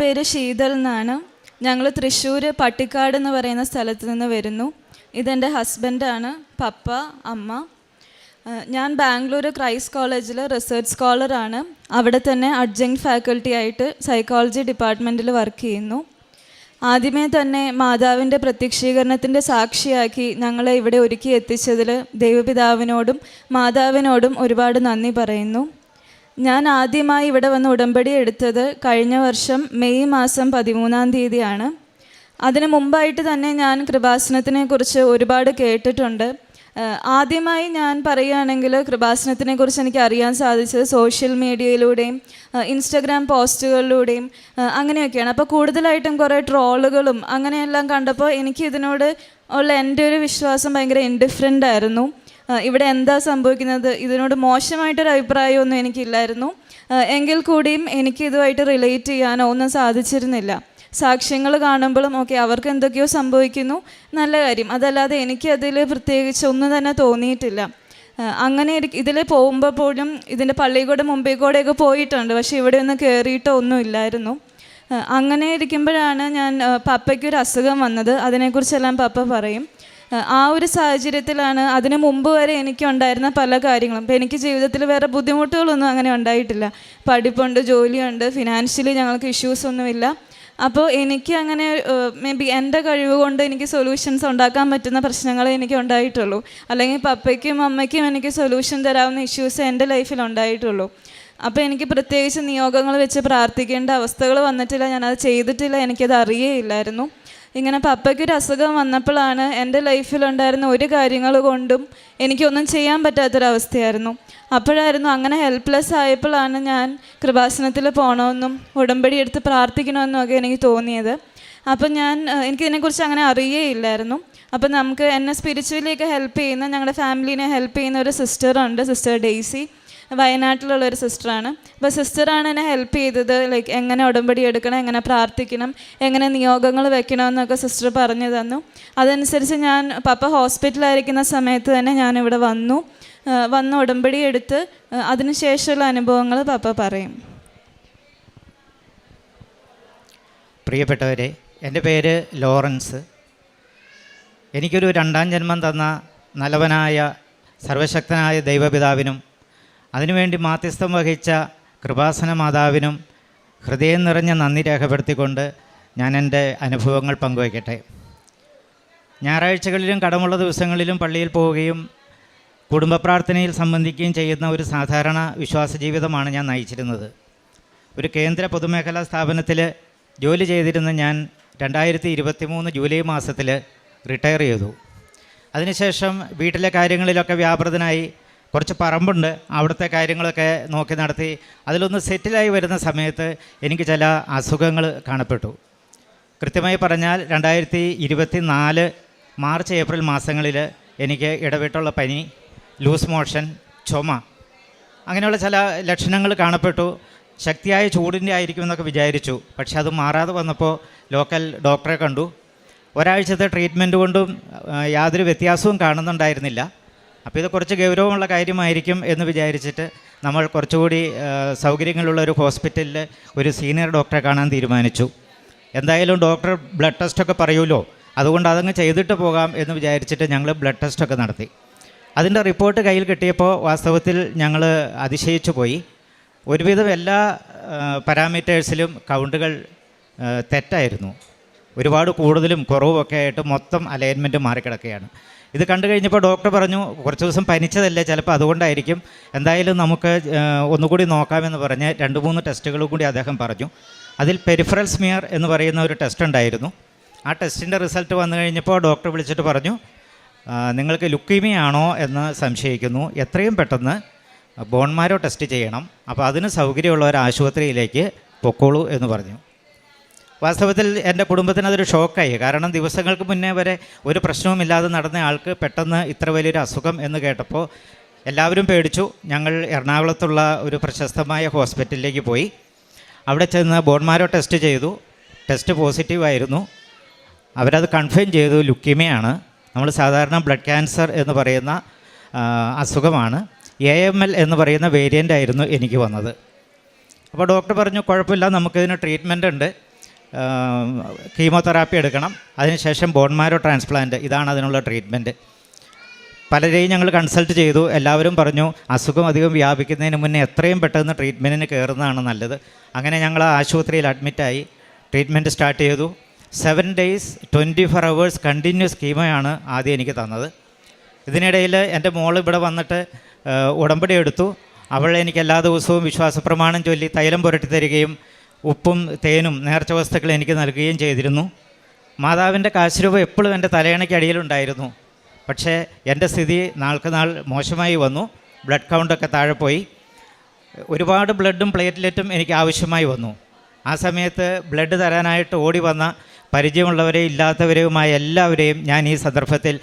പേര് ശീതൽ എന്നാണ്. ഞങ്ങൾ തൃശ്ശൂർ പട്ടിക്കാട് എന്ന് പറയുന്ന സ്ഥലത്ത് നിന്ന് വരുന്നു. ഇതെൻ്റെ ഹസ്ബൻഡാണ്, പപ്പ, അമ്മ. ഞാൻ ബാംഗ്ലൂർ ക്രൈസ്റ്റ് കോളേജിൽ റിസർച്ച് സ്കോളറാണ്. അവിടെ തന്നെ അഡ്ജങ്ക്ട് ഫാക്കൽറ്റി ആയിട്ട് സൈക്കോളജി ഡിപ്പാർട്ട്മെൻറ്റിൽ വർക്ക് ചെയ്യുന്നു. ആദ്യമേ തന്നെ മാതാവിൻ്റെ പ്രത്യക്ഷീകരണത്തിൻ്റെ സാക്ഷിയാക്കി ഞങ്ങളെ ഇവിടെ ഒരുക്കി എത്തിച്ചതിൽ ദൈവപിതാവിനോടും മാതാവിനോടും ഒരുപാട് നന്ദി പറയുന്നു. ഞാൻ ആദ്യമായി ഇവിടെ വന്ന് ഉടമ്പടി എടുത്തത് കഴിഞ്ഞ വർഷം മെയ് മാസം 13-ാം തീയതിയാണ്. അതിന് മുമ്പായിട്ട് തന്നെ ഞാൻ കൃപാസനത്തിനെ കുറിച്ച് ഒരുപാട് കേട്ടിട്ടുണ്ട്. ആദ്യമായി ഞാൻ പറയുകയാണെങ്കിൽ കൃപാസനത്തിനെക്കുറിച്ച് എനിക്ക് അറിയാൻ സാധിച്ചത് സോഷ്യൽ മീഡിയയിലൂടെയും ഇൻസ്റ്റഗ്രാം പോസ്റ്റുകളിലൂടെയും അങ്ങനെയൊക്കെയാണ്. അപ്പോൾ കൂടുതലായിട്ടും കുറേ ട്രോളുകളും അങ്ങനെയെല്ലാം കണ്ടപ്പോൾ എനിക്ക് ഇതിനോട് ഉള്ള എൻ്റെ ഒരു വിശ്വാസം ഭയങ്കര ഇൻഡിഫറൻ്റ് ആയിരുന്നു. ഇവിടെ എന്താ സംഭവിക്കുന്നത്, ഇതിനോട് മോശമായിട്ടൊരു അഭിപ്രായമൊന്നും എനിക്കില്ലായിരുന്നു. എങ്കിൽ കൂടിയും എനിക്ക് ഇതുമായിട്ട് റിലേറ്റ് ചെയ്യാനോ ഒന്നും സാധിച്ചിരുന്നില്ല. സാക്ഷ്യങ്ങൾ കാണുമ്പോഴും ഓക്കെ, അവർക്ക് എന്തൊക്കെയോ സംഭവിക്കുന്നു, നല്ല കാര്യം, അതല്ലാതെ എനിക്ക് അതിൽ പ്രത്യേകിച്ച് ഒന്നും തന്നെ തോന്നിയിട്ടില്ല. അങ്ങനെ ഇതിൽ പോകുമ്പോൾ പോലും ഇതിൻ്റെ പള്ളിക്കൂടെ മുമ്പിൽ കൂടെയൊക്കെ പോയിട്ടുണ്ട്, പക്ഷേ ഇവിടെ ഒന്നും കയറിയിട്ടോ ഒന്നും ഇല്ലായിരുന്നു. അങ്ങനെ ഇരിക്കുമ്പോഴാണ് ഞാൻ പപ്പയ്ക്കൊരു അസുഖം വന്നത്. അതിനെക്കുറിച്ചെല്ലാം പപ്പ പറയും. ആ ഒരു സാഹചര്യത്തിലാണ് അതിന് മുമ്പ് വരെ എനിക്കുണ്ടായിരുന്ന പല കാര്യങ്ങളും. ഇപ്പോൾ എനിക്ക് ജീവിതത്തിൽ വേറെ ബുദ്ധിമുട്ടുകളൊന്നും അങ്ങനെ ഉണ്ടായിട്ടില്ല. പഠിപ്പുണ്ട്, ജോലിയുണ്ട്, ഫിനാൻഷ്യലി ഞങ്ങൾക്ക് ഇഷ്യൂസൊന്നുമില്ല. അപ്പോൾ എനിക്ക് അങ്ങനെ മേ ബി എൻ്റെ കഴിവ് കൊണ്ട് എനിക്ക് സൊല്യൂഷൻസ് ഉണ്ടാക്കാൻ പറ്റുന്ന പ്രശ്നങ്ങളെ എനിക്ക് ഉണ്ടായിട്ടുള്ളൂ. അല്ലെങ്കിൽ പപ്പയ്ക്കും അമ്മയ്ക്കും എനിക്ക് സൊല്യൂഷൻ തരാവുന്ന ഇഷ്യൂസ് എൻ്റെ ലൈഫിൽ ഉണ്ടായിട്ടുള്ളൂ. അപ്പോൾ എനിക്ക് പ്രത്യേകിച്ച് നിയോഗങ്ങൾ വെച്ച് പ്രാർത്ഥിക്കേണ്ട അവസ്ഥകൾ വന്നിട്ടില്ല. ഞാനത് ചെയ്തിട്ടില്ല, എനിക്കത് അറിയേയില്ലായിരുന്നു. ഇങ്ങനെ പപ്പയ്ക്കൊരു അസുഖം വന്നപ്പോഴാണ് എൻ്റെ ലൈഫിലുണ്ടായിരുന്ന ഒരു കാര്യങ്ങൾ കൊണ്ടും എനിക്കൊന്നും ചെയ്യാൻ പറ്റാത്തൊരവസ്ഥയായിരുന്നു. അപ്പോഴായിരുന്നു അങ്ങനെ ഹെൽപ്ലെസ് ആയപ്പോഴാണ് ഞാൻ കൃപാസനത്തിൽ പോകണമെന്നും ഉടമ്പടി എടുത്ത് പ്രാർത്ഥിക്കണമെന്നും ഒക്കെ എനിക്ക് തോന്നിയത്. അപ്പം എനിക്കിതിനെക്കുറിച്ച് അങ്ങനെ അറിയേയില്ലായിരുന്നു. അപ്പം നമുക്ക് എന്നെ സ്പിരിച്വലിയൊക്കെ ഹെൽപ്പ് ചെയ്യുന്ന, ഞങ്ങളുടെ ഫാമിലീനെ ഹെൽപ്പ് ചെയ്യുന്ന ഒരു സിസ്റ്ററുണ്ട്, സിസ്റ്റർ ഡെയ്സി, വയനാട്ടിലുള്ളൊരു സിസ്റ്ററാണ്. അപ്പോൾ സിസ്റ്ററാണ് എന്നെ ഹെൽപ്പ് ചെയ്തത്. ലൈക്ക് എങ്ങനെ ഉടമ്പടി എടുക്കണം, എങ്ങനെ പ്രാർത്ഥിക്കണം, എങ്ങനെ നിയോഗങ്ങൾ വെക്കണമെന്നൊക്കെ സിസ്റ്റർ പറഞ്ഞു തന്നു. അതനുസരിച്ച് പപ്പ ഹോസ്പിറ്റലായിരിക്കുന്ന സമയത്ത് തന്നെ ഞാനിവിടെ വന്ന് ഉടമ്പടി എടുത്ത് അതിനുശേഷമുള്ള അനുഭവങ്ങൾ പപ്പ പറയും. പ്രിയപ്പെട്ടവരെ, എൻ്റെ പേര് ലോറൻസ്. എനിക്കൊരു 2ാം ജന്മം തന്ന നല്ലവനായ സർവശക്തനായ ദൈവപിതാവിനും അതിനുവേണ്ടി മാധ്യസ്ഥം വഹിച്ച കൃപാസന മാതാവിനും ഹൃദയം നിറഞ്ഞ നന്ദി രേഖപ്പെടുത്തിക്കൊണ്ട് ഞാൻ എൻ്റെ അനുഭവങ്ങൾ പങ്കുവയ്ക്കട്ടെ. ഞായറാഴ്ചകളിലും കടമുള്ള ദിവസങ്ങളിലും പള്ളിയിൽ പോവുകയും കുടുംബ പ്രാർത്ഥനയിൽ സംബന്ധിക്കുകയും ചെയ്യുന്ന ഒരു സാധാരണ വിശ്വാസ ജീവിതമാണ് ഞാൻ നയിച്ചിരുന്നത്. ഒരു കേന്ദ്ര പൊതുമേഖലാ സ്ഥാപനത്തിൽ ജോലി ചെയ്തിരുന്ന ഞാൻ 2023 ജൂലൈ മാസത്തിൽ റിട്ടയർ ചെയ്തു. അതിനുശേഷം വീട്ടിലെ കാര്യങ്ങളിലൊക്കെ വ്യാപൃതനായി. കുറച്ച് പറമ്പുണ്ട്, അവിടുത്തെ കാര്യങ്ങളൊക്കെ നോക്കി നടത്തി അതിലൊന്ന് സെറ്റിലായി വരുന്ന സമയത്ത് എനിക്ക് ചില അസുഖങ്ങൾ കാണപ്പെട്ടു. കൃത്യമായി പറഞ്ഞാൽ 2024 മാർച്ച് ഏപ്രിൽ മാസങ്ങളിൽ എനിക്ക് ഇടവിട്ടുള്ള പനി, ലൂസ് മോഷൻ, ചുമ, അങ്ങനെയുള്ള ചില ലക്ഷണങ്ങൾ കാണപ്പെട്ടു. ശക്തിയായ ചൂടിൻ്റെ ആയിരിക്കുമെന്നൊക്കെ വിചാരിച്ചു. പക്ഷെ അത് മാറാതെ വന്നപ്പോൾ ലോക്കൽ ഡോക്ടറെ കണ്ടു. ഒരാഴ്ചത്തെ ട്രീറ്റ്മെൻറ്റ് കൊണ്ടും യാതൊരു വ്യത്യാസവും കാണുന്നുണ്ടായിരുന്നില്ല. അപ്പോൾ ഇത് കുറച്ച് ഗൗരവമുള്ള കാര്യമായിരിക്കും എന്ന് വിചാരിച്ചിട്ട് നമ്മൾ കുറച്ചുകൂടി സൗകര്യങ്ങളുള്ള ഒരു ഹോസ്പിറ്റലിൽ ഒരു സീനിയർ ഡോക്ടറെ കാണാൻ തീരുമാനിച്ചു. എന്തായാലും ഡോക്ടർ ബ്ലഡ് ടെസ്റ്റൊക്കെ പറയുമല്ലോ, അതുകൊണ്ട് അതങ്ങ് ചെയ്തിട്ട് പോകാം എന്ന് വിചാരിച്ചിട്ട് ഞങ്ങൾ ബ്ലഡ് ടെസ്റ്റൊക്കെ നടത്തി. അതിൻ്റെ റിപ്പോർട്ട് കയ്യിൽ കിട്ടിയപ്പോൾ വാസ്തവത്തിൽ ഞങ്ങൾ അതിശയിച്ചു പോയി. ഒരുവിധം എല്ലാ പാരാമീറ്റേഴ്സിലും കൗണ്ടുകൾ തെറ്റായിരുന്നു. ഒരുപാട് കൂടുതലും കുറവുമൊക്കെ ആയിട്ട് മൊത്തം അലൈൻമെൻറ്റ് മാറിക്കിടക്കുകയാണ്. ഇത് കണ്ടു കഴിഞ്ഞപ്പോൾ ഡോക്ടർ പറഞ്ഞു, കുറച്ച് ദിവസം പനിച്ചതല്ലേ, ചിലപ്പോൾ അതുകൊണ്ടായിരിക്കും, എന്തായാലും നമുക്ക് ഒന്നുകൂടി നോക്കാമെന്ന് പറഞ്ഞ് 2-3 ടെസ്റ്റുകളും കൂടി അദ്ദേഹം പറഞ്ഞു. അതിൽ പെരിഫറൽ സ്മിയർ എന്ന് പറയുന്ന ഒരു ടെസ്റ്റ് ഉണ്ടായിരുന്നു. ആ ടെസ്റ്റിൻ്റെ റിസൾട്ട് വന്നു കഴിഞ്ഞപ്പോൾ ഡോക്ടർ വിളിച്ചിട്ട് പറഞ്ഞു, നിങ്ങൾക്ക് ലുക്കീമിയ ആണോ എന്ന് സംശയിക്കുന്നു, എത്രയും പെട്ടെന്ന് ബോൺ മാരോ ടെസ്റ്റ് ചെയ്യണം, അപ്പോൾ അതിന് സൗകര്യമുള്ള ഒരു ആശുപത്രിയിലേക്ക് പൊക്കോളൂ എന്ന് പറഞ്ഞു. വാസ്തവത്തിൽ എൻ്റെ കുടുംബത്തിന് അതൊരു ഷോക്കായി. കാരണം ദിവസങ്ങൾക്ക് മുന്നേ വരെ ഒരു പ്രശ്നവുമില്ലാതെ നടന്ന ആൾക്ക് പെട്ടെന്ന് ഇത്ര വലിയൊരു അസുഖം എന്ന് കേട്ടപ്പോൾ എല്ലാവരും പേടിച്ചു. ഞങ്ങൾ എറണാകുളത്തുള്ള ഒരു പ്രശസ്തമായ ഹോസ്പിറ്റലിലേക്ക് പോയി. അവിടെ ചെന്ന് ബോൺ മാരോ ടെസ്റ്റ് ചെയ്തു. ടെസ്റ്റ് പോസിറ്റീവായിരുന്നു. അവരത് കൺഫേം ചെയ്തു, ലുക്കീമിയാണ്. നമ്മൾ സാധാരണ ബ്ലഡ് ക്യാൻസർ എന്ന് പറയുന്ന അസുഖമാണ്. AML എന്ന് പറയുന്ന വേരിയൻ്റ് ആയിരുന്നു എനിക്ക് വന്നത്. അപ്പോൾ ഡോക്ടർ പറഞ്ഞു, കുഴപ്പമില്ല, നമുക്കിതിന് ട്രീറ്റ്മെൻ്റ് ഉണ്ട്, കീമോതെറാപ്പി എടുക്കണം, അതിനുശേഷം ബോൺ മാരോ ട്രാൻസ്പ്ലാന്റ്, ഇതാണ് അതിനുള്ള ട്രീറ്റ്മെൻറ്റ്. പലരെയും ഞങ്ങൾ കൺസൾട്ട് ചെയ്തു. എല്ലാവരും പറഞ്ഞു അസുഖം അധികം വ്യാപിക്കുന്നതിന് മുന്നേ എത്രയും പെട്ടെന്ന് ട്രീറ്റ്മെൻറ്റിന് കയറുന്നതാണ് നല്ലത്. അങ്ങനെ ഞങ്ങൾ ആശുപത്രിയിൽ അഡ്മിറ്റായി ട്രീറ്റ്മെൻറ്റ് സ്റ്റാർട്ട് ചെയ്തു. 7 days 24 hours കണ്ടിന്യൂസ് കീമോയാണ് ആദ്യം എനിക്ക് തന്നത്. ഇതിനിടയിൽ എൻ്റെ മോൾ ഇവിടെ വന്നിട്ട് ഉടമ്പടി എടുത്തു. അവൾ എനിക്ക് എല്ലാ ദിവസവും വിശ്വാസപ്രമാണം ചൊല്ലി തൈലം പുരട്ടി തരികയും ഉപ്പും തേനും നേർച്ച വസ്തുക്കൾ എനിക്ക് നൽകുകയും ചെയ്തിരുന്നു. മാതാവിൻ്റെ കാശുരൂപ എപ്പോഴും എൻ്റെ തലയണയ്ക്ക് അടിയിലുണ്ടായിരുന്നു. പക്ഷേ എൻ്റെ സ്ഥിതി നാൾക്ക് നാൾ മോശമായി വന്നു. ബ്ലഡ് കൗണ്ടൊക്കെ താഴെ പോയി. ഒരുപാട് ബ്ലഡും പ്ലേറ്റ്ലെറ്റും എനിക്ക് ആവശ്യമായി വന്നു. ആ സമയത്ത് ബ്ലഡ് തരാനായിട്ട് ഓടി വന്ന പരിചയമുള്ളവരെയും ഇല്ലാത്തവരെയുമായ എല്ലാവരെയും ഞാൻ ഈ സന്ദർഭത്തിൽ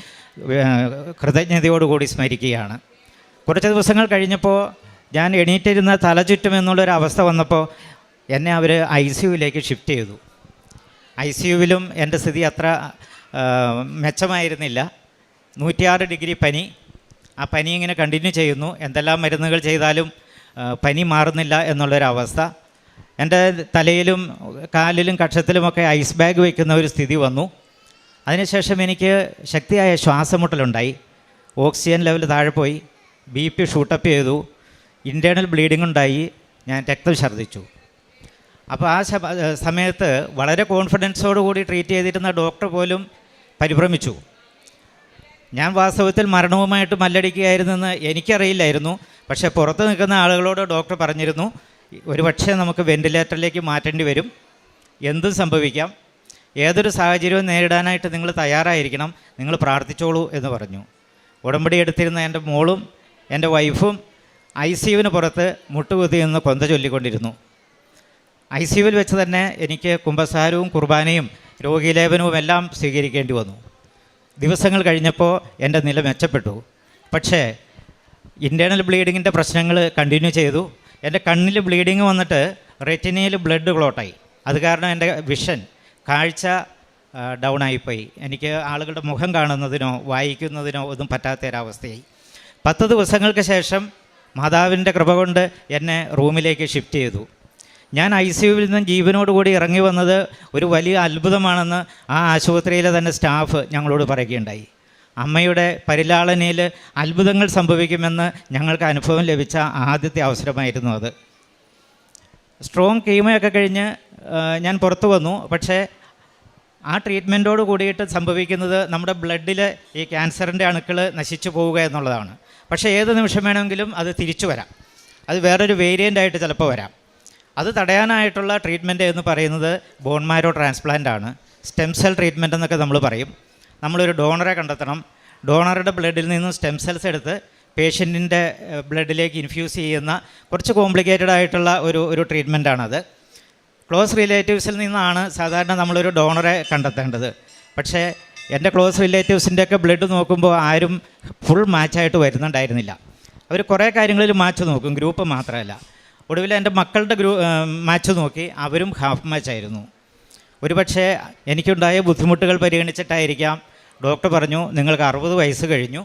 കൃതജ്ഞതയോടുകൂടി സ്മരിക്കുകയാണ്. കുറച്ച് ദിവസങ്ങൾ കഴിഞ്ഞപ്പോൾ ഞാൻ എണീറ്റിരുന്ന തലചുറ്റും എന്നുള്ളൊരു അവസ്ഥ വന്നപ്പോൾ എന്നെ അവർ ICUവിലേക്ക് ഷിഫ്റ്റ് ചെയ്തു. ICUവിലും എൻ്റെ സ്ഥിതി അത്ര മെച്ചമായിരുന്നില്ല. 106 ഡിഗ്രി പനി. ആ പനി ഇങ്ങനെ കണ്ടിന്യൂ ചെയ്യുന്നു. എന്തെല്ലാം മരുന്നുകൾ ചെയ്താലും പനി മാറുന്നില്ല എന്നുള്ളൊരവസ്ഥ. എൻ്റെ തലയിലും കാലിലും കക്ഷത്തിലുമൊക്കെ ഐസ് ബാഗ് വയ്ക്കുന്ന ഒരു സ്ഥിതി വന്നു. അതിനുശേഷം എനിക്ക് ശക്തിയായ ശ്വാസമുട്ടലുണ്ടായി. ഓക്സിജൻ ലെവൽ താഴെ പോയി. BP ഷൂട്ടപ്പ് ചെയ്തു. ഇൻറ്റേർണൽ ബ്ലീഡിംഗ് ഉണ്ടായി. ഞാൻ രക്തം ഛർദ്ദിച്ചു. അപ്പോൾ ആ സമയത്ത് വളരെ കോൺഫിഡൻസോടുകൂടി ട്രീറ്റ് ചെയ്തിരുന്ന ഡോക്ടർ പോലും പരിഭ്രമിച്ചു. ഞാൻ വാസ്തവത്തിൽ മരണവുമായിട്ട് മല്ലടിക്കുകയായിരുന്നെന്ന് എനിക്കറിയില്ലായിരുന്നു. പക്ഷേ പുറത്ത് നിൽക്കുന്ന ആളുകളോട് ഡോക്ടർ പറഞ്ഞിരുന്നു, ഒരുപക്ഷെ നമുക്ക് വെൻറ്റിലേറ്ററിലേക്ക് മാറ്റേണ്ടി വരും, എന്തും സംഭവിക്കാം, ഏതൊരു സാഹചര്യവും നേരിടാനായിട്ട് നിങ്ങൾ തയ്യാറായിരിക്കണം, നിങ്ങൾ പ്രാർത്ഥിച്ചോളൂ എന്ന് പറഞ്ഞു. ഉടമ്പടി എടുത്തിരുന്ന എൻ്റെ മോളും എൻ്റെ വൈഫും ICUവിന് പുറത്ത് മുട്ടുകുത്തി നിന്ന് കൊന്ത ചൊല്ലിക്കൊണ്ടിരുന്നു. ICUവിൽ വെച്ച് തന്നെ എനിക്ക് കുമ്പസാരവും കുർബാനയും രോഗീലേപനവും എല്ലാം സ്വീകരിക്കേണ്ടി വന്നു. ദിവസങ്ങൾ കഴിഞ്ഞപ്പോൾ എൻ്റെ നില മെച്ചപ്പെട്ടു. പക്ഷേ ഇൻറ്റേർണൽ ബ്ലീഡിങ്ങിൻ്റെ പ്രശ്നങ്ങൾ കണ്ടിന്യൂ ചെയ്തു. എൻ്റെ കണ്ണിൽ ബ്ലീഡിങ് വന്നിട്ട് റെറ്റിനയിൽ ബ്ലഡ് ക്ലോട്ടായി. അത് കാരണം എൻ്റെ വിഷൻ, കാഴ്ച ഡൗൺ ആയിപ്പോയി. എനിക്ക് ആളുകളുടെ മുഖം കാണുന്നതിനോ വായിക്കുന്നതിനോ ഒന്നും പറ്റാത്തൊരവസ്ഥയായി. 10 ദിവസങ്ങൾക്ക് ശേഷം മാതാവിൻ്റെ കൃപ കൊണ്ട് എന്നെ റൂമിലേക്ക് ഷിഫ്റ്റ് ചെയ്തു. ഞാൻ ICUവിൽ നിന്നും ജീവനോടുകൂടി ഇറങ്ങി വന്നത് ഒരു വലിയ അത്ഭുതമാണെന്ന് ആ ആശുപത്രിയിലെ തന്നെ സ്റ്റാഫ് ഞങ്ങളോട് പറയുകയുണ്ടായി. അമ്മയുടെ പരിലാളനയിൽ അത്ഭുതങ്ങൾ സംഭവിക്കുമെന്ന് ഞങ്ങൾക്ക് അനുഭവം ലഭിച്ച ആദ്യത്തെ അവസരമായിരുന്നു അത്. സ്ട്രോങ് കീമോയൊക്കെ കഴിഞ്ഞ് ഞാൻ പുറത്തു വന്നു. പക്ഷേ ആ ട്രീറ്റ്മെൻറ്റോട് കൂടിയിട്ട് സംഭവിക്കുന്നത് നമ്മുടെ ബ്ലഡിൽ ഈ ക്യാൻസറിൻ്റെ അണുക്കൾ നശിച്ചു പോവുക എന്നുള്ളതാണ്. പക്ഷേ ഏത് നിമിഷം വേണമെങ്കിലും അത് തിരിച്ചു വരാം. അത് വേറൊരു വേരിയൻ്റായിട്ട് ചിലപ്പോൾ വരാം. അത് തടയാനായിട്ടുള്ള ട്രീറ്റ്മെൻറ്റ് എന്ന് പറയുന്നത് ബോൺ മാരോ ട്രാൻസ്പ്ലാന്റ് ആണ്. സ്റ്റെം സെൽ ട്രീറ്റ്മെൻറ്റ് എന്നൊക്കെ നമ്മൾ പറയും. നമ്മളൊരു ഡോണറെ കണ്ടെത്തണം. ഡോണറുടെ ബ്ലഡിൽ നിന്നും സ്റ്റെം സെൽസ് എടുത്ത് പേഷ്യൻറ്റിൻ്റെ ബ്ലഡിലേക്ക് ഇൻഫ്യൂസ് ചെയ്യുന്ന കുറച്ച് കോംപ്ലിക്കേറ്റഡ് ആയിട്ടുള്ള ഒരു ട്രീറ്റ്മെൻറ്റാണത്. ക്ലോസ് റിലേറ്റീവ്സിൽ നിന്നാണ് സാധാരണ നമ്മളൊരു ഡോണറെ കണ്ടെത്തേണ്ടത്. പക്ഷേ എൻ്റെ ക്ലോസ് റിലേറ്റീവ്സിൻ്റെയൊക്കെ ബ്ലഡ് നോക്കുമ്പോൾ ആരും ഫുൾ മാച്ചായിട്ട് വരുന്നുണ്ടായിരുന്നില്ല. അവർ കുറേ കാര്യങ്ങളിൽ മാച്ച് നോക്കും, ഗ്രൂപ്പ് മാത്രമല്ല. ഒടുവിൽ എൻ്റെ മക്കളുടെ മാച്ച് നോക്കി, അവരും ഹാഫ് മാച്ചായിരുന്നു. ഒരുപക്ഷെ എനിക്കുണ്ടായ ബുദ്ധിമുട്ടുകൾ പരിഗണിച്ചിട്ടായിരിക്കാം ഡോക്ടർ പറഞ്ഞു, നിങ്ങൾക്ക് 60 വയസ്സ് കഴിഞ്ഞു,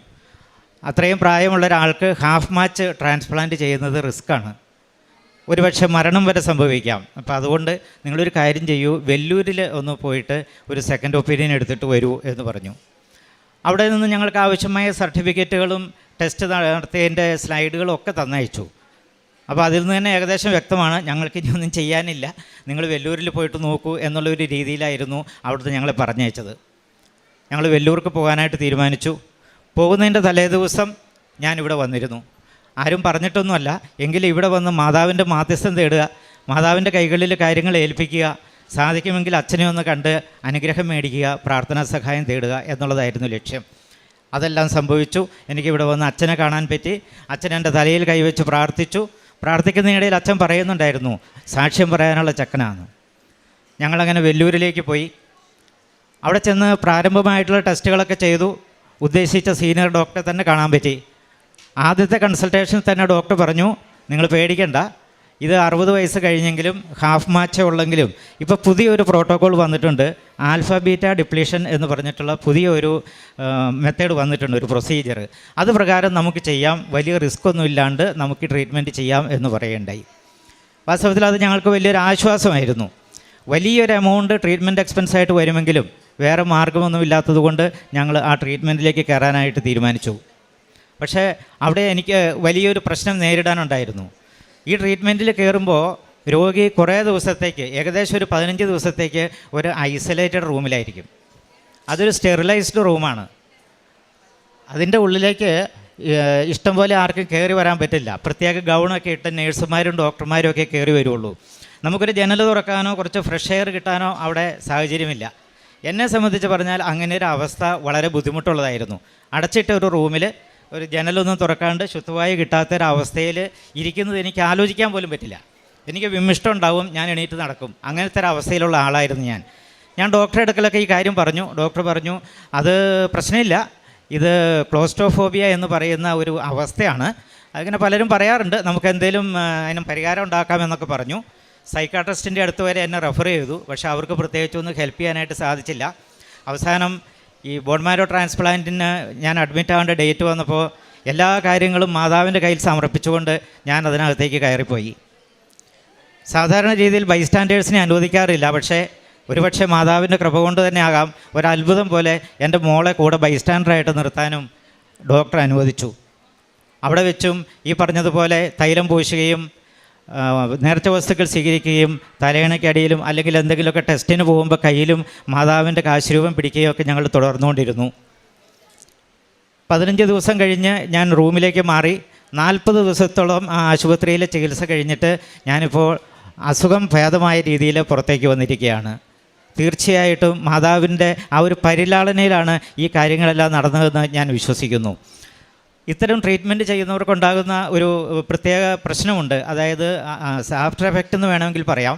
അത്രയും പ്രായമുള്ള ഒരാൾക്ക് ഹാഫ് മാച്ച് ട്രാൻസ്പ്ലാന്റ് ചെയ്യുന്നത് റിസ്ക്കാണ്, ഒരുപക്ഷെ മരണം വരെ സംഭവിക്കാം. അപ്പോൾ അതുകൊണ്ട് നിങ്ങളൊരു കാര്യം ചെയ്യൂ, വെല്ലൂരിൽ ഒന്ന് പോയിട്ട് ഒരു സെക്കൻഡ് ഒപ്പീനിയൻ എടുത്തിട്ട് വരൂ എന്ന് പറഞ്ഞു. അവിടെ നിന്ന് ഞങ്ങൾക്ക് ആവശ്യമായ സർട്ടിഫിക്കറ്റുകളും ടെസ്റ്റ് നടത്തിയതിൻ്റെ സ്ലൈഡുകളും ഒക്കെ തന്നയച്ചു. അപ്പോൾ അതിൽ നിന്ന് തന്നെ ഏകദേശം വ്യക്തമാണ് ഞങ്ങൾക്ക് ഇനി ഒന്നും ചെയ്യാനില്ല, നിങ്ങൾ വെല്ലൂരിൽ പോയിട്ട് നോക്കൂ എന്നുള്ളൊരു രീതിയിലായിരുന്നു അവിടുത്തെ ഞങ്ങളെ പറഞ്ഞയച്ചത്. ഞങ്ങൾ വെല്ലൂർക്ക് പോകാനായിട്ട് തീരുമാനിച്ചു. പോകുന്നതിൻ്റെ തലേ ദിവസം ഞാനിവിടെ വന്നിരുന്നു. ആരും പറഞ്ഞിട്ടൊന്നുമല്ല, എങ്കിലും ഇവിടെ വന്ന് മാതാവിൻ്റെ മാധ്യസ്ഥം തേടുക, മാതാവിൻ്റെ കൈകളിൽ കാര്യങ്ങൾ ഏൽപ്പിക്കുക, സാധിക്കുമെങ്കിൽ അച്ഛനെ ഒന്ന് കണ്ട് അനുഗ്രഹം മേടിക്കുക, പ്രാർത്ഥനാ സഹായം തേടുക എന്നുള്ളതായിരുന്നു ലക്ഷ്യം. അതെല്ലാം സംഭവിച്ചു. എനിക്കിവിടെ വന്ന് അച്ഛനെ കാണാൻ പറ്റി. അച്ഛൻ എൻ്റെ തലയിൽ കൈവച്ച് പ്രാർത്ഥിച്ചു. പ്രാർത്ഥിക്കുന്നതിനിടയിൽ അച്ഛൻ പറയുന്നുണ്ടായിരുന്നു, സാക്ഷ്യം പറയാനുള്ള ചക്കനാണ്. ഞങ്ങളങ്ങനെ വെല്ലൂരിലേക്ക് പോയി. അവിടെ ചെന്ന് പ്രാരംഭമായിട്ടുള്ള ടെസ്റ്റുകളൊക്കെ ചെയ്തു. ഉദ്ദേശിച്ച സീനിയർ ഡോക്ടറെ തന്നെ കാണാൻ പറ്റി. ആദ്യത്തെ കൺസൾട്ടേഷനിൽ തന്നെ ഡോക്ടർ പറഞ്ഞു, നിങ്ങൾ പേടിക്കണ്ട, ഇത് 60 വയസ്സ് കഴിഞ്ഞെങ്കിലും ഹാഫ് മാച്ചേ ഉള്ളെങ്കിലും ഇപ്പോൾ പുതിയൊരു പ്രോട്ടോക്കോൾ വന്നിട്ടുണ്ട്, ആൽഫ ബീറ്റ ഡിപ്ലീഷൻ എന്ന് പറഞ്ഞിട്ടുള്ള പുതിയൊരു മെത്തേഡ് വന്നിട്ടുണ്ട്, ഒരു പ്രൊസീജിയർ. അത് പ്രകാരം നമുക്ക് ചെയ്യാം, വലിയ റിസ്ക് ഒന്നും ഇല്ലാണ്ട് നമുക്ക് ട്രീറ്റ്മെൻറ്റ് ചെയ്യാം എന്ന് പറയുകയുണ്ടായി. വാസ്തവത്തിൽ അത് ഞങ്ങൾക്ക് വലിയൊരു ആശ്വാസമായിരുന്നു. വലിയൊരു എമൗണ്ട് ട്രീറ്റ്മെൻറ്റ് എക്സ്പെൻസായിട്ട് വരുമെങ്കിലും വേറെ മാർഗമൊന്നുമില്ലാത്തത് കൊണ്ട് ഞങ്ങൾ ആ ട്രീറ്റ്മെൻറ്റിലേക്ക് കയറാനായിട്ട് തീരുമാനിച്ചു. പക്ഷേ അവിടെ എനിക്ക് വലിയൊരു പ്രശ്നം നേരിടാനുണ്ടായിരുന്നു. ഈ ട്രീറ്റ്മെൻറ്റിൽ കയറുമ്പോൾ രോഗി കുറേ ദിവസത്തേക്ക്, ഏകദേശം ഒരു 15 ദിവസത്തേക്ക് ഒരു ഐസൊലേറ്റഡ് റൂമിലായിരിക്കും. അതൊരു സ്റ്റെറിലൈസ്ഡ് റൂമാണ്. അതിൻ്റെ ഉള്ളിലേക്ക് ഇഷ്ടംപോലെ ആർക്കും കയറി വരാൻ പറ്റില്ല. പ്രത്യേക ഗൗണൊക്കെ ഇട്ട് നേഴ്സുമാരും ഡോക്ടർമാരും ഒക്കെ കയറി വരുള്ളൂ. നമുക്കൊരു ജനൽ തുറക്കാനോ കുറച്ച് ഫ്രഷ് എയർ കിട്ടാനോ അവിടെ സാഹചര്യമില്ല. എന്നെ സംബന്ധിച്ച് പറഞ്ഞാൽ അങ്ങനെ ഒരു അവസ്ഥ വളരെ ബുദ്ധിമുട്ടുള്ളതായിരുന്നു. അടച്ചിട്ട ഒരു റൂമിൽ ഒരു ജനലൊന്നും തുറക്കാണ്ട് ശുദ്ധവായു കിട്ടാത്തൊരവസ്ഥയിൽ ഇരിക്കുന്നത് എനിക്ക് ആലോചിക്കാൻ പോലും പറ്റില്ല. എനിക്ക് വിമ്മിഷ്ടം ഉണ്ടാവും, ഞാൻ എണീറ്റ് നടക്കും. അങ്ങനത്തെ ഒരു അവസ്ഥയിലുള്ള ആളായിരുന്നു ഞാൻ ഡോക്ടറെ അടുക്കലൊക്കെ ഈ കാര്യം പറഞ്ഞു. ഡോക്ടർ പറഞ്ഞു അത് പ്രശ്നമില്ല, ഇത് ക്ലോസ്ട്രോഫോബിയ എന്ന് പറയുന്ന ഒരു അവസ്ഥയാണ്, അങ്ങനെ പലരും പറയാറുണ്ട്, നമുക്ക് എന്തെങ്കിലും അതിന് പരിഹാരം ഉണ്ടാക്കാമെന്നൊക്കെ പറഞ്ഞു. സൈക്കാട്രിസ്റ്റിൻ്റെ അടുത്ത് വരെ എന്നെ റെഫർ ചെയ്തു. പക്ഷേ അവർക്ക് പ്രത്യേകിച്ചൊന്നും ഹെൽപ്പ് ചെയ്യാനായിട്ട് സാധിച്ചില്ല. അവസാനം ഈ ബോൺ മാരോ ട്രാൻസ്പ്ലാന്റിന് ഞാൻ അഡ്മിറ്റ് ആവേണ്ട ഡേറ്റ് വന്നപ്പോൾ എല്ലാ കാര്യങ്ങളും മാതാവിൻ്റെ കയ്യിൽ സമർപ്പിച്ചുകൊണ്ട് ഞാൻ അതിനകത്തേക്ക് കയറിപ്പോയി. സാധാരണ രീതിയിൽ ബൈസ്റ്റാൻഡേഴ്സിനെ അനുവദിക്കാറില്ല. പക്ഷേ ഒരുപക്ഷെ മാതാവിൻ്റെ കൃപ കൊണ്ട് തന്നെ ആകാം, ഒരത്ഭുതം പോലെ എൻ്റെ മോളെ കൂടെ ബൈസ്റ്റാൻഡറായിട്ട് നിർത്താനും ഡോക്ടർ അനുവദിച്ചു. അവിടെ വെച്ചും ഈ പറഞ്ഞതുപോലെ തൈലം പൂശുകയും നേർച്ച വസ്തുക്കൾ സ്വീകരിക്കുകയും തലയണയ്ക്കടിയിലും അല്ലെങ്കിൽ എന്തെങ്കിലുമൊക്കെ ടെസ്റ്റിന് പോകുമ്പോൾ കയ്യിലും മാതാവിൻ്റെ കാശുരൂപം പിടിക്കുകയും ഒക്കെ ഞങ്ങൾ തുടർന്നുകൊണ്ടിരുന്നു. 15 ദിവസം കഴിഞ്ഞ് ഞാൻ റൂമിലേക്ക് മാറി. 40 ദിവസത്തോളം ആ ആശുപത്രിയിലെ ചികിത്സ കഴിഞ്ഞിട്ട് ഞാനിപ്പോൾ അസുഖം ഭേദമായ രീതിയിൽ പുറത്തേക്ക് വന്നിരിക്കുകയാണ്. തീർച്ചയായിട്ടും മാതാവിൻ്റെ ആ ഒരു പരിലാളനയിലാണ് ഈ കാര്യങ്ങളെല്ലാം നടന്നതെന്ന് ഞാൻ വിശ്വസിക്കുന്നു. ഇത്തരം ട്രീറ്റ്മെൻറ്റ് ചെയ്യുന്നവർക്കുണ്ടാകുന്ന ഒരു പ്രത്യേക പ്രശ്നമുണ്ട്. അതായത് ആഫ്റ്റർ എഫക്റ്റ് എന്ന് വേണമെങ്കിൽ പറയാം.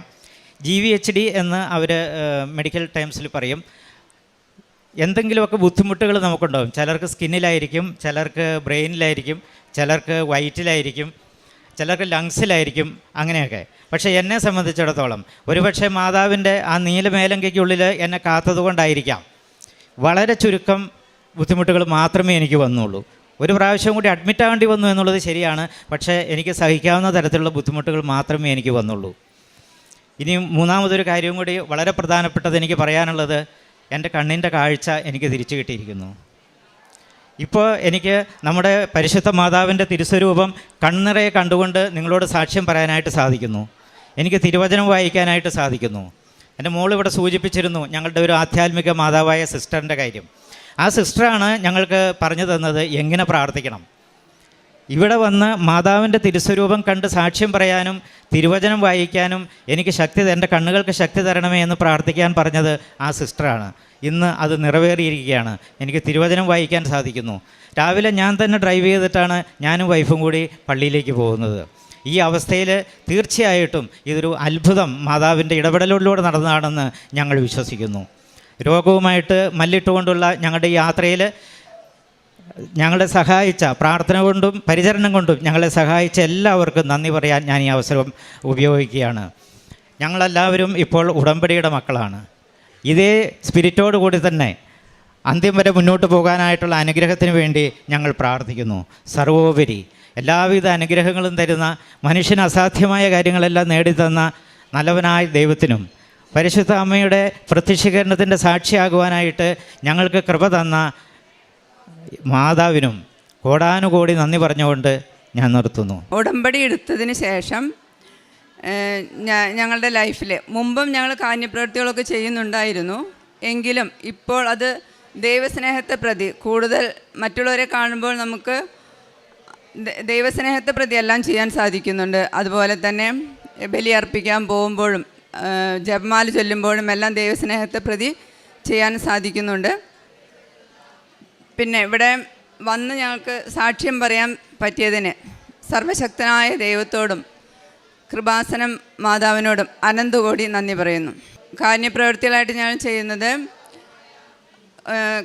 GVHD എന്ന് അവർ മെഡിക്കൽ ടേംസിൽ പറയും. എന്തെങ്കിലുമൊക്കെ ബുദ്ധിമുട്ടുകൾ നമുക്കുണ്ടാകും. ചിലർക്ക് സ്കിന്നിലായിരിക്കും, ചിലർക്ക് ബ്രെയിനിലായിരിക്കും, ചിലർക്ക് വയറ്റിലായിരിക്കും, ചിലർക്ക് ലങ്സിലായിരിക്കും, അങ്ങനെയൊക്കെ. പക്ഷേ എന്നെ സംബന്ധിച്ചിടത്തോളം ഒരുപക്ഷെ മാതാവിൻ്റെ ആ നീലമേലങ്കയ്ക്കുള്ളിൽ എന്നെ കാത്തതുകൊണ്ടായിരിക്കാം വളരെ ചുരുക്കം ബുദ്ധിമുട്ടുകൾ മാത്രമേ എനിക്ക് വന്നുള്ളൂ. ഒരു പ്രാവശ്യം കൂടി അഡ്മിറ്റ് ആവേണ്ടി വന്നു എന്നുള്ളത് ശരിയാണ്. പക്ഷേ എനിക്ക് സഹിക്കാവുന്ന തരത്തിലുള്ള ബുദ്ധിമുട്ടുകൾ മാത്രമേ എനിക്ക് വന്നുള്ളൂ. ഇനി മൂന്നാമതൊരു കാര്യം കൂടി വളരെ പ്രധാനപ്പെട്ടത് എനിക്ക് പറയാനുള്ളത്, എൻ്റെ കണ്ണിൻ്റെ കാഴ്ച എനിക്ക് തിരിച്ചു കിട്ടിയിരിക്കുന്നു. ഇപ്പോൾ എനിക്ക് നമ്മുടെ പരിശുദ്ധ മാതാവിൻ്റെ തിരുസ്വരൂപം കണ്ണിറയെ കണ്ടുകൊണ്ട് നിങ്ങളോട് സാക്ഷ്യം പറയാനായിട്ട് സാധിക്കുന്നു. എനിക്ക് തിരുവചനം വായിക്കാനായിട്ട് സാധിക്കുന്നു. എൻ്റെ മോൾ ഇവിടെ സൂചിപ്പിച്ചിരുന്നു ഞങ്ങളുടെ ഒരു ആധ്യാത്മിക മാതാവായ സിസ്റ്ററിൻ്റെ കാര്യം. ആ സിസ്റ്ററാണ് ഞങ്ങൾക്ക് പറഞ്ഞു തന്നത് എങ്ങനെ പ്രാർത്ഥിക്കണം. ഇവിടെ വന്ന് മാതാവിൻ്റെ തിരുസ്വരൂപം കണ്ട് സാക്ഷ്യം പറയാനും തിരുവചനം വായിക്കാനും എനിക്ക് എൻ്റെ കണ്ണുകൾക്ക് ശക്തി തരണമേ എന്ന് പ്രാർത്ഥിക്കാൻ പറഞ്ഞത് ആ സിസ്റ്ററാണ്. ഇന്ന് അത് നിറവേറിയിരിക്കുകയാണ്. എനിക്ക് തിരുവചനം വായിക്കാൻ സാധിക്കുന്നു. രാവിലെ ഞാൻ തന്നെ ഡ്രൈവ് ചെയ്തിട്ടാണ് ഞാനും വൈഫും കൂടി പള്ളിയിലേക്ക് പോകുന്നത്. ഈ അവസ്ഥയിൽ തീർച്ചയായിട്ടും ഇതൊരു അത്ഭുതം മാതാവിൻ്റെ ഇടപെടലിലൂടെ നടന്നതാണെന്ന് ഞങ്ങൾ വിശ്വസിക്കുന്നു. രോഗവുമായിട്ട് മല്ലിട്ടുകൊണ്ടുള്ള ഞങ്ങളുടെ യാത്രയിൽ ഞങ്ങളെ സഹായിച്ച, പ്രാർത്ഥന കൊണ്ടും പരിചരണം കൊണ്ടും ഞങ്ങളെ സഹായിച്ച എല്ലാവർക്കും നന്ദി പറയാൻ ഞാൻ ഈ അവസരം ഉപയോഗിക്കുകയാണ്. ഞങ്ങളെല്ലാവരും ഇപ്പോൾ ഉടമ്പടിയുടെ മക്കളാണ്. ഇതേ സ്പിരിറ്റോട് കൂടി തന്നെ അന്ത്യം വരെ മുന്നോട്ട് പോകാനായിട്ടുള്ള അനുഗ്രഹത്തിന് വേണ്ടി ഞങ്ങൾ പ്രാർത്ഥിക്കുന്നു. സർവോപരി എല്ലാവിധ അനുഗ്രഹങ്ങളും തരുന്ന, മനുഷ്യന് അസാധ്യമായ കാര്യങ്ങളെല്ലാം നേടിത്തന്ന നല്ലവനായ ദൈവത്തിനും പരിശുദ്ധ അമ്മയുടെ പ്രത്യക്ഷീകരണത്തിൻ്റെ സാക്ഷിയാകുവാനായിട്ട് ഞങ്ങൾക്ക് കൃപ തന്ന മാതാവിനും കോടാനുകോടി നന്ദി പറഞ്ഞുകൊണ്ട് ഞാൻ നിർത്തുന്നു. ഉടമ്പടി എടുത്തതിന് ശേഷം ഞങ്ങളുടെ ലൈഫിൽ മുമ്പും ഞങ്ങൾ കാന്യപ്രവൃത്തികളൊക്കെ ചെയ്യുന്നുണ്ടായിരുന്നു. എങ്കിലും ഇപ്പോൾ അത് ദൈവസ്നേഹത്തെ പ്രതി കൂടുതൽ മറ്റുള്ളവരെ കാണുമ്പോൾ നമുക്ക് ദൈവസ്നേഹത്തെ പ്രതി എല്ലാം ചെയ്യാൻ സാധിക്കുന്നുണ്ട്. അതുപോലെ തന്നെ ബലിയർപ്പിക്കാൻ പോകുമ്പോഴും ജപമാല ചൊല്ലുമ്പോഴും എല്ലാം ദൈവസ്നേഹത്തെ പ്രതി ചെയ്യാൻ സാധിക്കുന്നുണ്ട്. പിന്നെ ഇവിടെ വന്ന് ഞങ്ങൾക്ക് സാക്ഷ്യം പറയാൻ പറ്റിയതിന് സർവശക്തനായ ദൈവത്തോടും കൃപാസനം മാതാവിനോടും അനന്തകോടി നന്ദി പറയുന്നു. കാരുണ്യപ്രവൃത്തികളായിട്ട് ഞങ്ങൾ ചെയ്യുന്നത്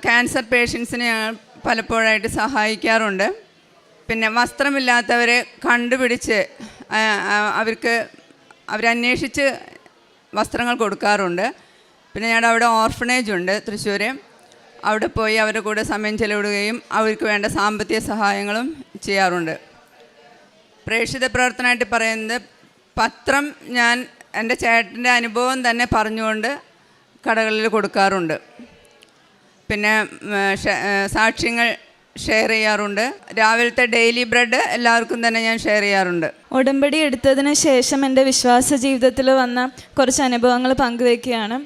ക്യാൻസർ പേഷ്യൻസിനെ ഞങ്ങൾ പലപ്പോഴായിട്ട് സഹായിക്കാറുണ്ട്. പിന്നെ വസ്ത്രമില്ലാത്തവരെ കണ്ടുപിടിച്ച് അവരന്വേഷിച്ച് വസ്ത്രങ്ങൾ കൊടുക്കാറുണ്ട്. പിന്നെ ഞങ്ങളുടെ അവിടെ ഓർഫണേജ് ഉണ്ട് തൃശ്ശൂർ. അവിടെ പോയി അവരുടെ കൂടെ സമയം ചെലവിടുകയും അവർക്ക് വേണ്ട സാമ്പത്തിക സഹായങ്ങളും ചെയ്യാറുണ്ട്. പ്രേക്ഷിത പ്രവർത്തനമായിട്ട് പറയുന്നത്, പത്രം ഞാൻ എൻ്റെ ചേട്ടൻ്റെ അനുഭവം തന്നെ പറഞ്ഞുകൊണ്ട് കടകളിൽ കൊടുക്കാറുണ്ട്. പിന്നെ സാക്ഷ്യങ്ങൾ ഷെയർ ചെയ്യാറുണ്ട്. രാവിലത്തെ ഡെയിലി ബ്രെഡ് എല്ലാവർക്കും തന്നെ ഞാൻ ഷെയർ ചെയ്യാറുണ്ട്. ഉടമ്പടി എടുത്തതിന് ശേഷം എൻ്റെ വിശ്വാസ ജീവിതത്തിൽ വന്ന കുറച്ച് അനുഭവങ്ങൾ പങ്കുവയ്ക്കുകയാണ്.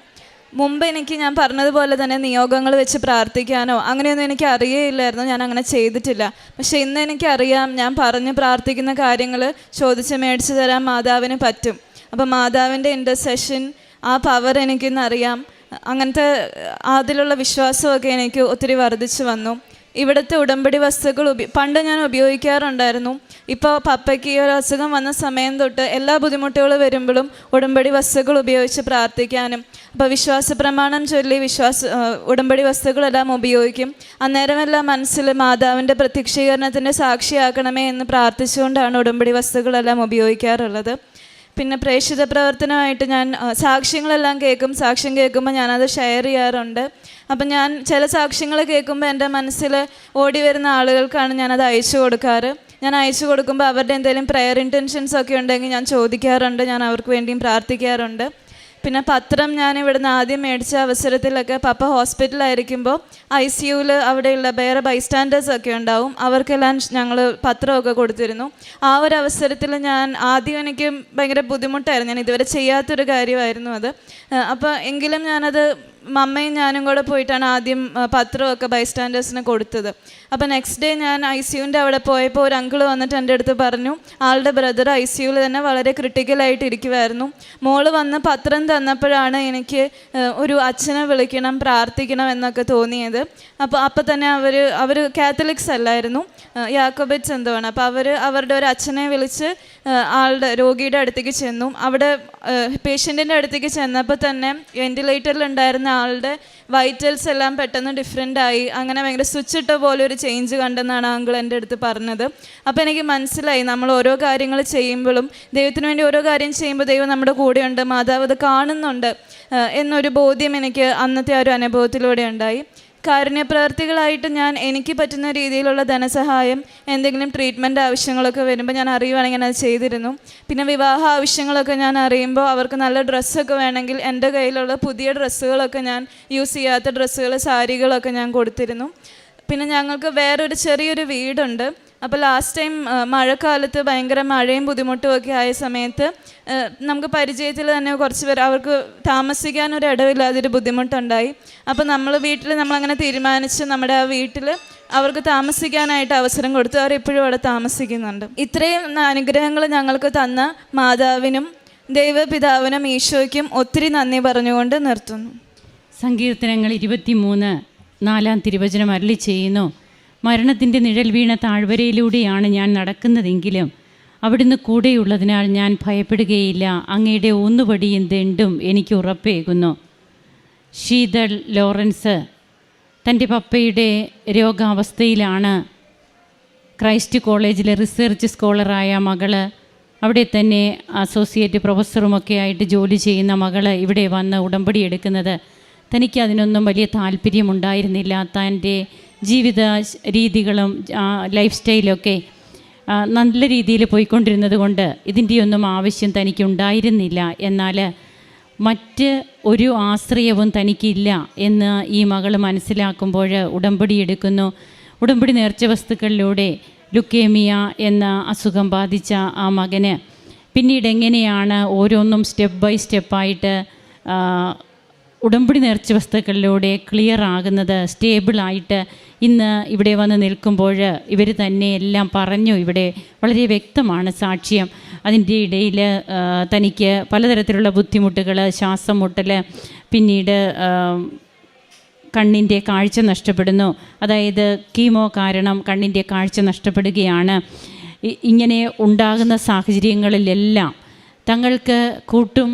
മുമ്പ് ഞാൻ പറഞ്ഞതുപോലെ തന്നെ നിയോഗങ്ങൾ വെച്ച് പ്രാർത്ഥിക്കാനോ അങ്ങനെയൊന്നും എനിക്ക് അറിയേയില്ലായിരുന്നു. ഞാൻ അങ്ങനെ ചെയ്തിട്ടില്ല. പക്ഷേ ഇന്ന് എനിക്കറിയാം, ഞാൻ പറഞ്ഞ് പ്രാർത്ഥിക്കുന്ന കാര്യങ്ങൾ ചോദിച്ച് മേടിച്ച് തരാൻ മാതാവിന് പറ്റും. അപ്പോൾ മാതാവിൻ്റെ ഇൻ്റർസെഷൻ, ആ പവർ എനിക്കിന്നറിയാം. അങ്ങനത്തെ അതിലുള്ള വിശ്വാസമൊക്കെ എനിക്ക് ഒത്തിരി വർദ്ധിച്ചു വന്നു. ഇവിടുത്തെ ഉടമ്പടി വസ്തുക്കൾ പണ്ട് ഞാൻ ഉപയോഗിക്കാറുണ്ടായിരുന്നു. ഇപ്പോൾ പപ്പയ്ക്ക് ഈ ഒരു അസുഖം വന്ന സമയം തൊട്ട് എല്ലാ ബുദ്ധിമുട്ടുകൾ വരുമ്പോഴും ഉടമ്പടി വസ്തുക്കൾ ഉപയോഗിച്ച് പ്രാർത്ഥിക്കാനും, അപ്പോൾ വിശ്വാസ പ്രമാണം ചൊല്ലി ഉടമ്പടി വസ്തുക്കളെല്ലാം ഉപയോഗിക്കും. അന്നേരമെല്ലാം മനസ്സിൽ മാതാവിൻ്റെ പ്രത്യക്ഷീകരണത്തിൻ്റെ സാക്ഷിയാക്കണമേ എന്ന് പ്രാർത്ഥിച്ചുകൊണ്ടാണ് ഉടമ്പടി വസ്തുക്കളെല്ലാം ഉപയോഗിക്കാറുള്ളത്. പിന്നെ പ്രേക്ഷിത പ്രവർത്തനമായിട്ട് ഞാൻ സാക്ഷ്യങ്ങളെല്ലാം കേൾക്കും. സാക്ഷ്യം കേൾക്കുമ്പോൾ ഞാനത് ഷെയർ ചെയ്യാറുണ്ട്. അപ്പം ഞാൻ ചില സാക്ഷ്യങ്ങൾ കേൾക്കുമ്പോൾ എൻ്റെ മനസ്സിൽ ഓടി വരുന്ന ആളുകൾക്കാണ് ഞാനത് അയച്ചു കൊടുക്കാറ്. ഞാൻ അയച്ചു കൊടുക്കുമ്പോൾ അവരുടെ എന്തെങ്കിലും പ്രയർ ഇൻറ്റൻഷൻസ് ഒക്കെ ഉണ്ടെങ്കിൽ ഞാൻ ചോദിക്കാറുണ്ട്. ഞാൻ അവർക്ക് വേണ്ടിയും പ്രാർത്ഥിക്കാറുണ്ട്. പിന്നെ പത്രം ഞാൻ ഇവിടുന്ന് ആദ്യം മേടിച്ച അവസരത്തിലൊക്കെ പപ്പ ഹോസ്പിറ്റലായിരിക്കുമ്പോൾ ICUവിൽ അവിടെയുള്ള വേറെ ബൈസ്റ്റാൻഡേഴ്സൊക്കെ ഉണ്ടാവും. അവർക്കെല്ലാം ഞങ്ങൾ പത്രമൊക്കെ കൊടുത്തിരുന്നു. ആ ഒരു അവസരത്തിൽ ആദ്യം എനിക്ക് ഭയങ്കര ബുദ്ധിമുട്ടായിരുന്നു. ഞാൻ ഇതുവരെ ചെയ്യാത്തൊരു കാര്യമായിരുന്നു അത്. അപ്പോൾ എങ്കിലും ഞാനത് മമ്മയും ഞാനും കൂടെ പോയിട്ടാണ് ആദ്യം പത്രമൊക്കെ ബൈസ്റ്റാൻഡേഴ്സിന് കൊടുത്തത്. അപ്പോൾ നെക്സ്റ്റ് ഡേ ഞാൻ ICUവിൻ്റെ അവിടെ പോയപ്പോൾ ഒരു അങ്കിൾ വന്നിട്ട് എൻ്റെ അടുത്ത് പറഞ്ഞു, ആളുടെ ബ്രദർ ICUവിൽ തന്നെ വളരെ ക്രിട്ടിക്കലായിട്ട് ഇരിക്കുമായിരുന്നു. മോള് വന്ന് പത്രം തന്നപ്പോഴാണ് എനിക്ക് ഒരു അച്ഛനെ വിളിക്കണം, പ്രാർത്ഥിക്കണം എന്നൊക്കെ തോന്നിയത്. അപ്പോൾ തന്നെ അവർ കാത്തലിക്സ് അല്ലായിരുന്നു, യാക്കോബൈറ്റ്സ് എന്തോ ആണ്. അപ്പോൾ അവരുടെ ഒരു അച്ഛനെ വിളിച്ച് രോഗിയുടെ അടുത്തേക്ക് ചെന്നു. അവിടെ പേഷ്യൻറ്റിൻ്റെ അടുത്തേക്ക് ചെന്നപ്പോൾ തന്നെ വെൻറ്റിലേറ്ററിലുണ്ടായിരുന്ന ആളുടെ വൈറ്റൽസ് എല്ലാം പെട്ടെന്ന് ഡിഫറെൻ്റ് ആയി. അങ്ങനെ ഭയങ്കര സ്വിച്ച് ഇട്ട പോലെ ഒരു ചേഞ്ച് കണ്ടെന്നാണ് അങ്കിൾ എൻ്റെ അടുത്ത് പറഞ്ഞത്. അപ്പോൾ എനിക്ക് മനസ്സിലായി, നമ്മൾ ഓരോ കാര്യങ്ങൾ ചെയ്യുമ്പോഴും ദൈവത്തിന് വേണ്ടി ഓരോ കാര്യം ചെയ്യുമ്പോൾ ദൈവം നമ്മുടെ കൂടെയുണ്ട്, മാതാവ് അത് കാണുന്നുണ്ട് എന്നൊരു ബോധ്യം എനിക്ക് അന്നത്തെ ആ ഒരു അനുഭവത്തിലൂടെ ഉണ്ടായി. കാരുണ്യപ്രവർത്തികളായിട്ട് എനിക്ക് പറ്റുന്ന രീതിയിലുള്ള ധനസഹായം, എന്തെങ്കിലും ട്രീറ്റ്മെൻറ്റ് ആവശ്യങ്ങളൊക്കെ വരുമ്പോൾ ഞാൻ അറിയുവാണെങ്കിൽ അത് ചെയ്തിരുന്നു. പിന്നെ വിവാഹ ആവശ്യങ്ങളൊക്കെ ഞാൻ അറിയുമ്പോൾ അവർക്ക് നല്ല ഡ്രസ്സൊക്കെ വേണമെങ്കിൽ എൻ്റെ കയ്യിലുള്ള പുതിയ ഡ്രസ്സുകളൊക്കെ, ഞാൻ യൂസ് ചെയ്യാത്ത ഡ്രസ്സുകൾ, സാരികളൊക്കെ ഞാൻ കൊടുത്തിരുന്നു. പിന്നെ ഞങ്ങൾക്ക് വേറൊരു ചെറിയൊരു വീടുണ്ട്. അപ്പോൾ ലാസ്റ്റ് ടൈം മഴക്കാലത്ത് ഭയങ്കര മഴയും ബുദ്ധിമുട്ടും ഒക്കെ ആയ സമയത്ത് നമുക്ക് പരിചയത്തിൽ തന്നെ കുറച്ച് പേർ, അവർക്ക് താമസിക്കാനൊരു ഇടവില്ലാതൊരു ബുദ്ധിമുട്ടുണ്ടായി. അപ്പോൾ നമ്മളങ്ങനെ തീരുമാനിച്ച് നമ്മുടെ ആ വീട്ടിൽ അവർക്ക് താമസിക്കാനായിട്ട് അവസരം കൊടുത്തു. അവർ ഇപ്പോഴും അവിടെ താമസിക്കുന്നുണ്ട്. ഇത്രയും അനുഗ്രഹങ്ങൾ ഞങ്ങൾക്ക് തന്ന മാതാവിനും ദൈവപിതാവിനും ഈശോയ്ക്കും ഒത്തിരി നന്ദി പറഞ്ഞുകൊണ്ട് നിർത്തുന്നു. സങ്കീർത്തനങ്ങൾ 23:4 തിരുവചനം അരുളി ചെയ്യുന്നു, മരണത്തിൻ്റെ നിഴൽ വീണ താഴ്വരയിലൂടെയാണ് ഞാൻ നടക്കുന്നതെങ്കിലും അവിടുന്ന് കൂടെയുള്ളതിനാൽ ഞാൻ ഭയപ്പെടുകയില്ല. അങ്ങയുടെ ഊന്നുവടിയും ദണ്ടും എനിക്ക് ഉറപ്പേകുന്നു. ശീതൾ ലോറൻസ് തൻ്റെ പപ്പയുടെ രോഗാവസ്ഥയിലാണ് ക്രൈസ്റ്റ് കോളേജിലെ റിസർച്ച് സ്കോളറായ മകള്, അവിടെ തന്നെ അസോസിയേറ്റ് പ്രൊഫസറുമൊക്കെ ആയിട്ട് ജോലി ചെയ്യുന്ന മകള് ഇവിടെ വന്ന് ഉടമ്പടി എടുക്കുന്നത്. തനിക്ക് അതിനൊന്നും വലിയ താല്പര്യമുണ്ടായിരുന്നില്ല. തൻ്റെ ജീവിത രീതികളും ലൈഫ് സ്റ്റൈലൊക്കെ നല്ല രീതിയിൽ പോയിക്കൊണ്ടിരുന്നത് കൊണ്ട് ഇതിൻ്റെയൊന്നും ആവശ്യം തനിക്കുണ്ടായിരുന്നില്ല. എന്നാൽ മറ്റ് ഒരു ആശ്രയവും തനിക്കില്ല എന്ന് ഈ മകൾ മനസ്സിലാക്കുമ്പോൾ ഉടമ്പടി എടുക്കുന്നു. ഉടമ്പടി നേർച്ച വസ്തുക്കളിലൂടെ ലുക്കേമിയ എന്ന അസുഖം ബാധിച്ച ആ മകന് പിന്നീട് എങ്ങനെയാണ് ഓരോന്നും സ്റ്റെപ്പ് ബൈ സ്റ്റെപ്പായിട്ട് ഉടമ്പടി നേർച്ച വസ്തുക്കളിലൂടെ ക്ലിയർ ആകുന്നത്, സ്റ്റേബിളായിട്ട് ഇന്ന് ഇവിടെ വന്ന് നിൽക്കുമ്പോൾ ഇവർ തന്നെ എല്ലാം പറഞ്ഞു. ഇവിടെ വളരെ വ്യക്തമാണ് സാക്ഷ്യം. അതിൻ്റെ ഇടയിൽ തനിക്ക് പലതരത്തിലുള്ള ബുദ്ധിമുട്ടുകൾ, ശ്വാസം മുട്ടൽ, പിന്നീട് കണ്ണിൻ്റെ കാഴ്ച നഷ്ടപ്പെടുന്നു. അതായത് കീമോ കാരണം കണ്ണിൻ്റെ കാഴ്ച നഷ്ടപ്പെടുകയാണ്. ഇങ്ങനെ ഉണ്ടാകുന്ന സാഹചര്യങ്ങളിലെല്ലാം തങ്ങൾക്ക് കൂട്ടും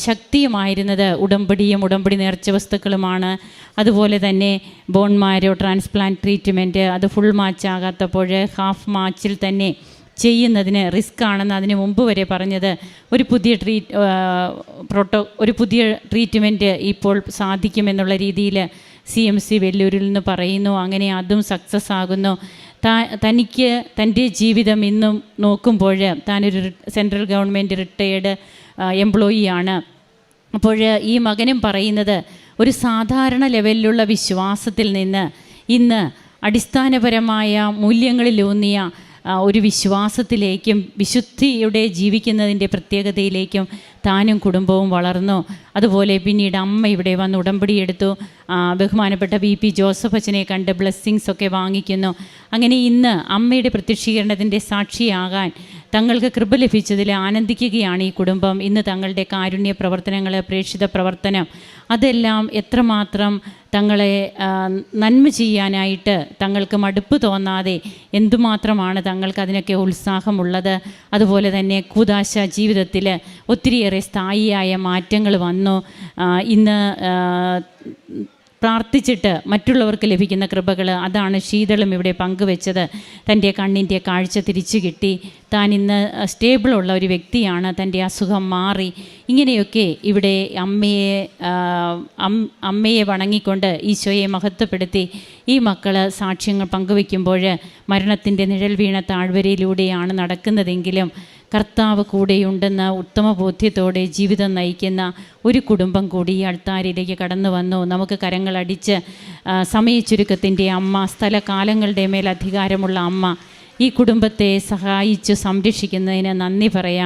ശക്തിയുമായിരുന്നത് ഉടമ്പടിയും ഉടമ്പടി നേർച്ച വസ്തുക്കളുമാണ്. അതുപോലെ തന്നെ ബോൺ മാരോ ട്രാൻസ്പ്ലാന്റ് ട്രീറ്റ്മെൻറ്റ് അത് ഫുൾ മാച്ച് ആകാത്തപ്പോൾ ഹാഫ് മാച്ചിൽ തന്നെ ചെയ്യുന്നതിന് റിസ്ക് ആണെന്ന് അതിന് മുമ്പ് വരെ പറഞ്ഞത്. ഒരു പുതിയ ട്രീറ്റ്മെൻറ്റ് ഇപ്പോൾ സാധിക്കുമെന്നുള്ള രീതിയിൽ CMC വെല്ലൂരിൽ നിന്ന് പറയുന്നു. അങ്ങനെ അതും സക്സസ് ആകുന്നു. തനിക്ക് തൻ്റെ ജീവിതം ഇന്നും നോക്കുമ്പോൾ താനൊരു സെൻട്രൽ ഗവൺമെൻറ് റിട്ടയേർഡ് എംപ്ലോയിയാണ്. അപ്പോൾ ഈ മകനും പറയുന്നത് ഒരു സാധാരണ ലെവലിലുള്ള വിശ്വാസത്തിൽ നിന്ന് ഇന്ന് അടിസ്ഥാനപരമായ മൂല്യങ്ങളിലൂന്നിയ ഒരു വിശ്വാസത്തിലേക്കും വിശുദ്ധിയുടെ ജീവിക്കുന്നതിൻ്റെ പ്രത്യേകതയിലേക്കും താനും കുടുംബവും വളർന്നു. അതുപോലെ പിന്നീട് അമ്മ ഇവിടെ വന്ന് ഉടമ്പടിയെടുത്തു. ബഹുമാനപ്പെട്ട VP ജോസഫ് അച്ഛനെ കണ്ട് ബ്ലെസ്സിങ്സ് ഒക്കെ വാങ്ങിക്കുന്നു. അങ്ങനെ ഇന്ന് അമ്മയുടെ പ്രത്യക്ഷീകരണത്തിൻ്റെ സാക്ഷിയാകാൻ തങ്ങൾക്ക് കൃപ ലഭിച്ചതിൽ ആനന്ദിക്കുകയാണ് ഈ കുടുംബം. ഇന്ന് തങ്ങളുടെ കാരുണ്യ പ്രവർത്തനങ്ങൾ, പ്രേക്ഷിത പ്രവർത്തനം, അതെല്ലാം എത്രമാത്രം തങ്ങളെ നന്മ ചെയ്യാനായിട്ട് തങ്ങൾക്ക് മടുപ്പ് തോന്നാതെ എന്തുമാത്രമാണ് തങ്ങൾക്ക് അതിനൊക്കെ ഉത്സാഹമുള്ളത്. അതുപോലെ തന്നെ കൂദാശ ജീവിതത്തിൽ ഒത്തിരിയേറെ സ്ഥായിയായ മാറ്റങ്ങൾ വന്നു. ഇന്ന് പ്രാർത്ഥിച്ചിട്ട് മറ്റുള്ളവർക്ക് ലഭിക്കുന്ന കൃപകൾ, അതാണ് ശീതളും ഇവിടെ പങ്കുവെച്ചത്. തൻ്റെ കണ്ണിൻ്റെ കാഴ്ച തിരിച്ചു കിട്ടി, താൻ ഇന്ന് സ്റ്റേബിളുള്ള ഒരു വ്യക്തിയാണ്, തൻ്റെ അസുഖം മാറി. ഇങ്ങനെയൊക്കെ ഇവിടെ അമ്മയെ വണങ്ങിക്കൊണ്ട് ഈശോയെ മഹത്വപ്പെടുത്തി ഈ മക്കൾ സാക്ഷ്യങ്ങൾ പങ്കുവയ്ക്കുമ്പോൾ മരണത്തിൻ്റെ നിഴൽ വീണ താഴ്വരയിലൂടെയാണ് നടക്കുന്നതെങ്കിലും കർത്താവ് കൂടെയുണ്ടെന്ന ഉത്തമ ബോധ്യത്തോടെ ജീവിതം നയിക്കുന്ന ഒരു കുടുംബം കൂടി ഈ അൾത്താരയിലേക്ക് കടന്നു വന്നു. നമുക്ക് കരങ്ങളടിച്ച് സമയച്ചുരുക്കത്തിൻ്റെ അമ്മ, സ്ഥലകാലങ്ങളുടെ മേൽ അധികാരമുള്ള അമ്മ, ഈ കുടുംബത്തെ സഹായിച്ചു സംരക്ഷിക്കുന്നതിന് നന്ദി പറയാം.